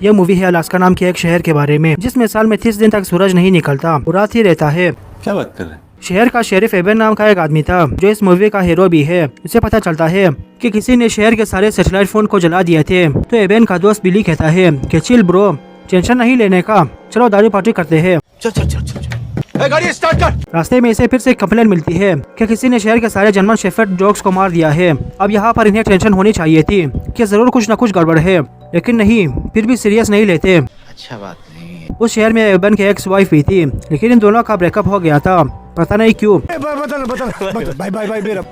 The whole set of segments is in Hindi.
यह मूवी है अलास्का नाम के एक शहर के बारे में, जिसमें साल में 30 दिन तक सूरज नहीं निकलता और रात ही रहता है। क्या बात कर रहे हैं? शहर का शेरिफ एबन नाम का एक आदमी था, जो इस मूवी का हीरो भी है। उसे पता चलता है कि किसी ने शहर के सारे सैटेलाइट फोन को जला दिए थे। तो एबन का दोस्त बिली कहता है कि चिल ब्रो, टेंशन नहीं लेने का, चलो दारू पार्टी करते हैं। चल चल चल चल गाड़ी स्टार्ट कर। रास्ते में इसे फिर से कंप्लेंट मिलती है कि किसी ने शहर के सारे जर्मन शेफर्ड डॉग्स को मार दिया है। अब यहाँ पर इन्हें टेंशन होनी चाहिए थी कि जरूर कुछ न कुछ गड़बड़ है, लेकिन नहीं, फिर भी सीरियस नहीं लेते। अच्छा बात नहीं। उस शहर में एबन की एक्स वाइफ भी थी, लेकिन इन दोनों का ब्रेकअप हो गया था, पता नहीं क्यों।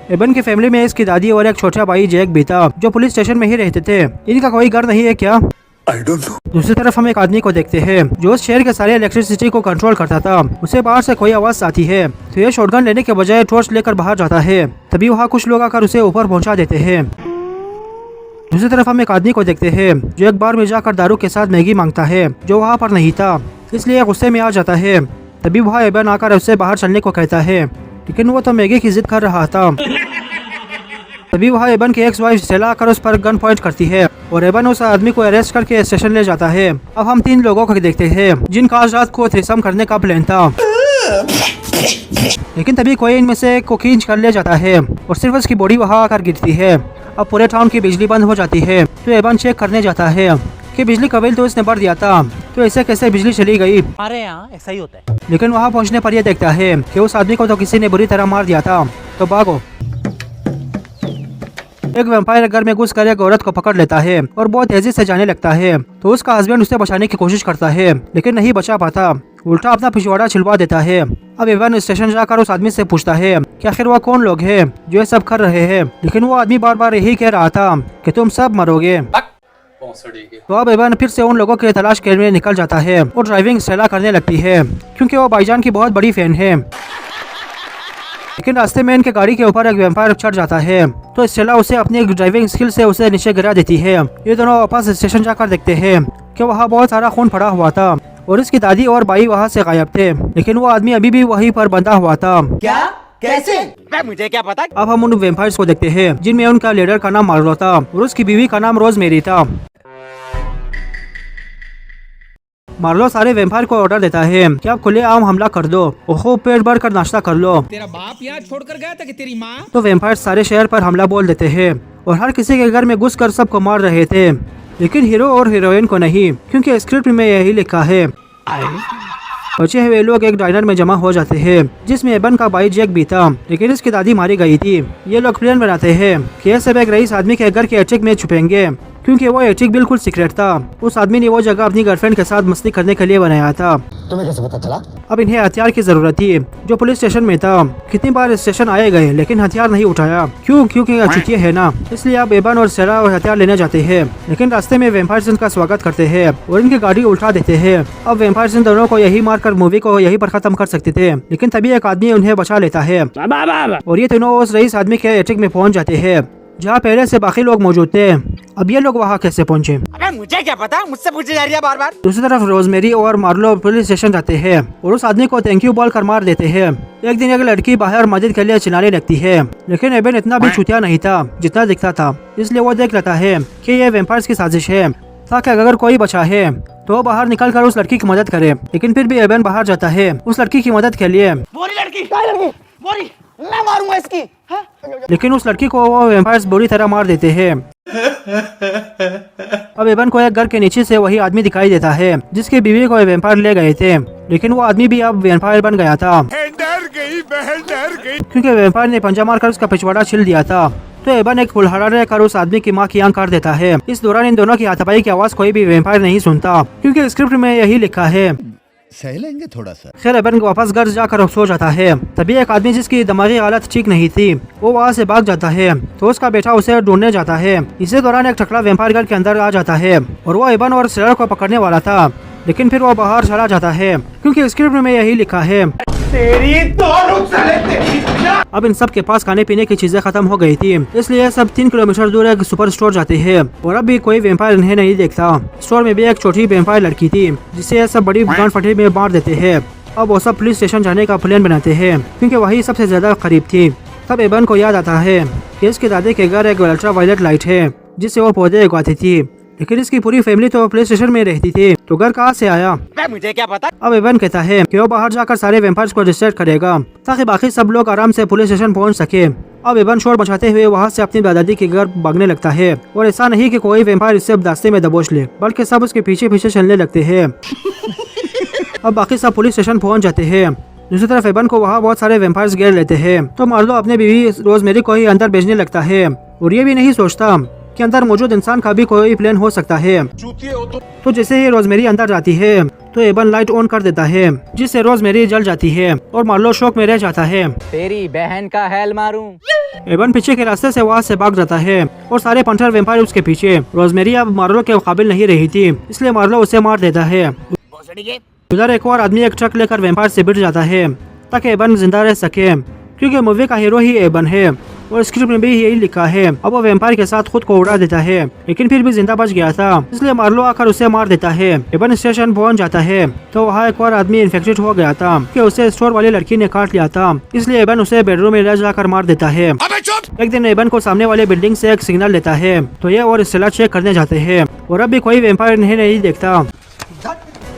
एबन की फैमिली में इसकी दादी और एक छोटा भाई जैक भी था, जो पुलिस स्टेशन में ही रहते थे। इनका कोई घर नहीं है क्या? I don't know। दूसरी तरफ हम एक आदमी को देखते हैं जो उस शहर के सारे इलेक्ट्रिसिटी को कंट्रोल करता था। उसे बाहर से कोई आवाज आती है तो ये शॉटगन लेने के बजाय टॉर्च लेकर बाहर जाता है। तभी वहाँ कुछ लोग आकर उसे ऊपर पहुँचा देते हैं। दूसरी तरफ हम एक आदमी को देखते हैं जो एक बार में जाकर दारू के साथ मैगी मांगता है, जो वहाँ पर नहीं था, इसलिए गुस्से में आ जाता है। तभी वहाँ एबन आकर उससे बाहर चलने को कहता है, लेकिन वो तो मैगी की जिद कर रहा था। तभी वहाँ एबन की एक्स वाइफ स्टेला आकर उस पर गन पॉइंट करती है और एबन उस आदमी को अरेस्ट करके स्टेशन ले जाता है। अब हम 3 लोगों को देखते हैं जिनका आज रात को थ्रीसम करने का प्लान था, लेकिन तभी कोई इनमें से एक को खींच कर ले जाता है और सिर्फ उसकी बॉडी वहाँ आकर गिरती है। अब पूरे टाउन की बिजली बंद हो जाती है तो एबन चेक करने जाता है कि बिजली का बिल तो इसने भर दिया था, तो ऐसे कैसे बिजली चली गई। हमारे यहाँ ऐसा ही होता है। लेकिन वहाँ पहुँचने पर यह देखता है कि उस आदमी को तो किसी ने बुरी तरह मार दिया था। तो भागो। एक वैम्पायर घर में घुसकर एक औरत को पकड़ लेता है और बहुत तेजी से जाने लगता है। तो उसका हस्बैंड उसे बचाने की कोशिश करता है, लेकिन नहीं बचा पाता, उल्टा अपना पिछवाड़ा छिलवा देता है। अब एबन स्टेशन जाकर उस आदमी से पूछता है कि आखिर वो कौन लोग हैं जो ये सब कर रहे हैं, लेकिन वो आदमी बार बार यही कह रहा था कि तुम सब मरोगे। तो अब एबन फिर से उन लोगों की तलाश के लिए निकल जाता है और ड्राइविंग स्टेला करने लगती है, क्योंकि वो भाईजान की बहुत बड़ी फैन है। लेकिन रास्ते में इनके गाड़ी के ऊपर एक वैम्पायर चढ़ जाता है, तो स्टेला उसे अपनी ड्राइविंग स्किल से उसे नीचे गिरा देती है। ये दोनों वापस स्टेशन जाकर देखते हैं कि वहाँ बहुत सारा खून पड़ा हुआ था और इसकी दादी और भाई वहाँ से गायब थे, लेकिन वो आदमी अभी भी वहीं पर बंधा हुआ था। क्या? कैसे? मुझे क्या पता। अब हम उन वैम्पायर्स को देखते हैं जिनमें उनका लीडर का नाम मार्लो था और उसकी बीवी का नाम रोजमेरी था। मार्लो सारे वैम्पायर को ऑर्डर देता है कि आप खुले आम हमला कर दो और खूब पेट भर कर नाश्ता कर लो। तेरा बाप यहाँ छोड़कर गया था कि तेरी माँ? तो वैम्पायर सारे शहर पर हमला बोल देते हैं और हर किसी के घर में घुसकर सबको मार रहे थे, लेकिन हीरो और हीरोइन को नहीं, क्योंकि स्क्रिप्ट में यही लिखा है। बचे हुए लोग एक डाइनर में जमा हो जाते हैं जिसमें एबन का भाई जैक भी था, लेकिन इसकी दादी मारी गई थी। ये लोग प्लान बनाते हैं कि ये सब एक रईस आदमी के घर के अटैक में छुपेंगे, क्योंकि वो अटैक बिल्कुल सीक्रेट था। उस आदमी ने वो जगह अपनी गर्लफ्रेंड के साथ मस्ती करने के लिए बनाया था। तुम्हें कैसे पता चला? अब इन्हें हथियार की जरूरत थी, जो पुलिस स्टेशन में था। कितनी बार स्टेशन आए गए लेकिन हथियार नहीं उठाया, क्योंकि छुट्टियां है ना, इसलिए अब एबन और सेरा हथियार लेने जाते हैं। लेकिन रास्ते में वैम्पायर्स इनका स्वागत करते हैं और इनकी गाड़ी उल्टा देते हैं। अब वैम्पायर्स इन दोनों को यही मारकर मूवी को यही पर खत्म कर सकते थे, लेकिन तभी एक आदमी उन्हें बचा लेता है और ये तीनों उस रईस आदमी के अटैक में पहुंच जाते हैं जहाँ पहले से बाकी लोग मौजूद थे। अब ये लोग वहाँ कैसे पहुँचे? अबे मुझे क्या पता, मुझसे पूछी जा रही है बार बार। दूसरी तरफ रोजमेरी और मार्लो पुलिस स्टेशन जाते हैं और उस आदमी को थैंक यू बोल कर मार देते हैं। एक दिन एक लड़की बाहर मदद के लिए चिल्लाने लगती है, लेकिन एबन इतना भी छूतिया नहीं था जितना दिखता था, इसलिए वो देख लेता है कि ये वैम्पायर्स की साजिश है, ताकि अगर कोई बचा है तो वो बाहर निकल कर उस लड़की की मदद करे। लेकिन फिर भी एबन बाहर जाता है उस लड़की की मदद के लिए। मैं मारूंगा इसकी। हाँ? लेकिन उस लड़की को वो वैम्पायर्स बुरी तरह मार देते हैं। अब एबन को एक घर के नीचे से वही आदमी दिखाई देता है जिसकी बीवी को वैम्पायर ले गए थे, लेकिन वो आदमी भी अब वैम्पायर बन गया था। डर गई बहन, डर गई, क्योंकि वैम्पायर ने पंजा मारकर उसका पिछवाड़ा छिल दिया था। तो एबन एक कुल्हाड़ा लेकर उस आदमी की मां की आंख काट देता है। इस दौरान इन दोनों की हाथापाई की आवाज कोई भी वैम्पायर नहीं सुनता, क्योंकि स्क्रिप्ट में यही लिखा है। सह लेंगे थोड़ा सा। खैर एबन वापस घर जाकर सो जाता है। तभी एक आदमी जिसकी दिमागी हालत ठीक नहीं थी वो वहाँ से भाग जाता है, तो उसका बेटा उसे ढूंढने जाता है। इसी दौरान एक टकला वैम्पायर घर के अंदर आ जाता है और वो एबन और सेलर को पकड़ने वाला था, लेकिन फिर वो बाहर चला जाता है, क्योंकि स्क्रिप्ट में यही लिखा है। अब इन सब के पास खाने पीने की चीजें खत्म हो गई थी, इसलिए सब 3 किलोमीटर दूर एक सुपर स्टोर जाते हैं और अब भी कोई वैम्पायर इन्हें नहीं देखता। स्टोर में भी एक छोटी वैम्पायर लड़की थी जिसे सब बड़ी गांड फटे में मार देते हैं। अब वो सब पुलिस स्टेशन जाने का प्लान बनाते हैं, क्योंकि वही सबसे ज्यादा करीब थी। तब एबन को याद आता है कि इसके दादे के घर एक अल्ट्रा वायलेट लाइट है जिससे वो पौधे उगाती थी, लेकिन इसकी पूरी फैमिली तो पुलिस स्टेशन में रहती थी, तो घर कहाँ से आया? मुझे क्या पता। अब एवन कहता है कि वो बाहर जाकर सारे वेम्पायर्स को डिस्ट्रैक्ट करेगा ताकि बाकी सब लोग आराम से पुलिस स्टेशन पहुंच सके। अब एवन शोर मचाते हुए वहां से अपनी दादाजी के घर भागने लगता है और ऐसा नहीं कि कोई वेम्पायर इससे रास्ते में दबोच ले, बल्कि सब उसके पीछे पीछे चलने लगते हैं। अब बाकी सब पुलिस स्टेशन पहुंच जाते हैं। दूसरी तरफ एवन को वहाँ बहुत सारे वेम्पायर्स घेर लेते हैं, तो मार्लो अपने बीवी रोजमेरी को ही अंदर भेजने लगता है और ये भी नहीं सोचता कि अंदर मौजूद इंसान का भी कोई प्लान हो सकता है। तो जैसे ही रोजमेरी अंदर जाती है तो एवन लाइट ऑन कर देता है, जिससे रोजमेरी जल जाती है और मार्लो शौक में रह जाता है। तेरी बहन का हेल मारूं। एवन पीछे के रास्ते से वहाँ से भाग जाता है और सारे पंटर वेम्पायर उसके पीछे। रोजमेरी अब मार्लो के काबिल नहीं रही थी, इसलिए मार्लो उसे मार देता है। उधर एक और आदमी एक ट्रक लेकर वेम्पायर से भिड़ जाता है ताकि एवन जिंदा रह सके, क्योंकि मूवी का हीरो ही एवन है और स्क्रिप्ट में भी यही लिखा है। अब वो वेम्पायर के साथ खुद को उड़ा देता है, लेकिन फिर भी जिंदा बच गया था, इसलिए मार्लो आकर उसे मार देता है। एवन स्टेशन पहुंच जाता है तो वहाँ एक और आदमी इन्फेक्टेड हो गया था कि उसे स्टोर वाली लड़की ने काट लिया था, इसलिए एवन उसे बेडरूम में ले जाकर मार देता है। एक दिन एवन को सामने वाले बिल्डिंग से एक सिग्नल लेता है, तो ये और स्टेला चेक करने जाते हैं और अब भी कोई वेम्पायर नहीं देखता।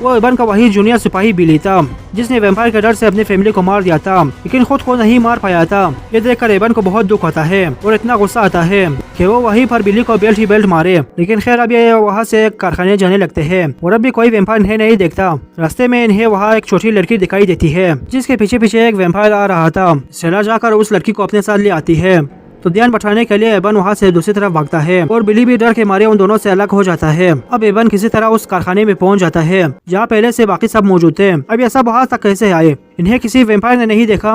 वो एवन का वही जूनियर सिपाही बिली था जिसने वेम्पायर के डर से अपनी फैमिली को मार दिया था, लेकिन खुद को नहीं मार पाया था। ये देखकर एवन को बहुत दुख होता है और इतना गुस्सा आता है कि वो वहीं पर बिली को बेल्ट ही बेल्ट मारे। लेकिन खैर अब ये वहाँ से कारखाने जाने लगते हैं और अब भी कोई वेम्पायर इन्हें नहीं देखता। रास्ते में इन्हें वहाँ एक छोटी लड़की दिखाई देती है जिसके पीछे पीछे एक वेम्पायर आ रहा था। सेला जाकर उस लड़की को अपने साथ ले आती है, तो ध्यान बचाने के लिए एवन वहाँ से दूसरी तरफ भागता है और बिली भी डर के मारे उन दोनों से अलग हो जाता है। अब एवन किसी तरह उस कारखाने में पहुँच जाता है जहाँ पहले से बाकी सब मौजूद थे। अब ये सब वहाँ तक कैसे आए? इन्हें किसी वेम्पायर ने नहीं देखा,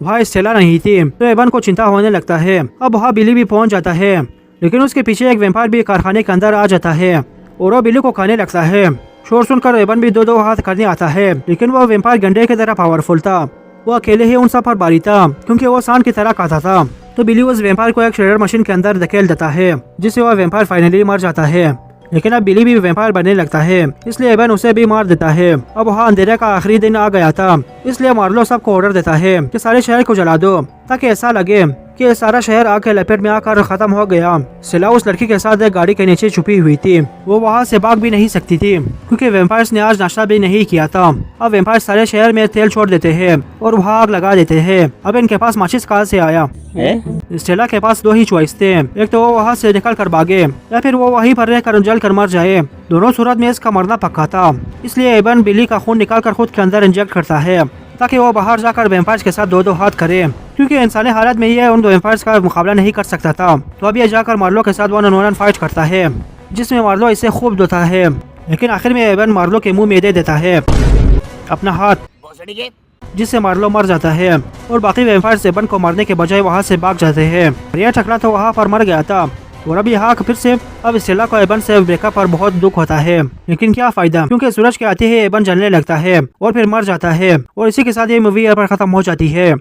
वहाँ स्टेला नहीं थी, तो एवन को चिंता होने लगता है। अब वहाँ बिली भी पहुँच जाता है, लेकिन उसके पीछे एक वेम्पायर भी कारखाने के अंदर आ जाता है और वो बिली को खाने लगता है। शोर सुनकर एवन भी दो हाथ करने आता है, लेकिन वो वेम्पायर गंडे की तरह पावरफुल था। वो अकेले ही उन सब पर भारी था क्योंकि वो सांड की तरह खाता था। तो बिली उस वेम्पायर को एक श्रेडर मशीन के अंदर धकेल देता है, जिससे वह वेम्पायर फाइनली मर जाता है। लेकिन अब बिली भी वेम्पायर बनने लगता है, इसलिए एवन उसे भी मार देता है। अब वहाँ अंधेरे का आखिरी दिन आ गया था, इसलिए मार्लो सबको ऑर्डर देता है कि सारे शहर को जला दो ताकि ऐसा लगे कि सारा शहर आग के लपेट में आकर खत्म हो गया। सेला उस लड़की के साथ एक गाड़ी के नीचे छुपी हुई थी। वो वहाँ से भाग भी नहीं सकती थी क्योंकि वेम्पायर्स ने आज नाश्ता भी नहीं किया था। अब वेम्पायर सारे शहर में तेल छोड़ देते हैं और वहाँ आग लगा देते हैं। अब इनके पास माचिस कहाँ से आया? स्टेला के पास दो ही चॉइस थे, एक तो वो वहाँ से निकल कर भागे या फिर वो वहीं पर रहकर जल कर मर जाए। दोनों सूरत में इसका मरना पक्का था, इसलिए एवन बिली का खून निकाल कर खुद के अंदर इंजेक्ट करता है ताकि वो बाहर जाकर वेम्पायर्स के साथ दो हाथ करे, क्योंकि इंसानी हालत में ये उन दो वेम्पायर्स का मुकाबला नहीं कर सकता था। तो अब ये जाकर मार्लो के साथ 1-on-1 फाइट करता है, जिसमें मार्लो इसे खूब धोता है, लेकिन आखिर में एवन मार्लो के मुंह में दे देता है अपना हाथ, जिससे मार्लो मर जाता है और बाकी वेम्पायर्स एवन को मारने के बजाय वहाँ से भाग जाते हैं। यह टकरा तो वहाँ पर मर गया था और अब यहाँ फिर से अब स्टेला को एवन से ब्रेकअप पर बहुत दुख होता है, लेकिन क्या फायदा, क्योंकि सूरज के आते ही एवन जलने लगता है और फिर मर जाता है। और इसी के साथ ये मूवी यहाँ पर खत्म हो जाती है।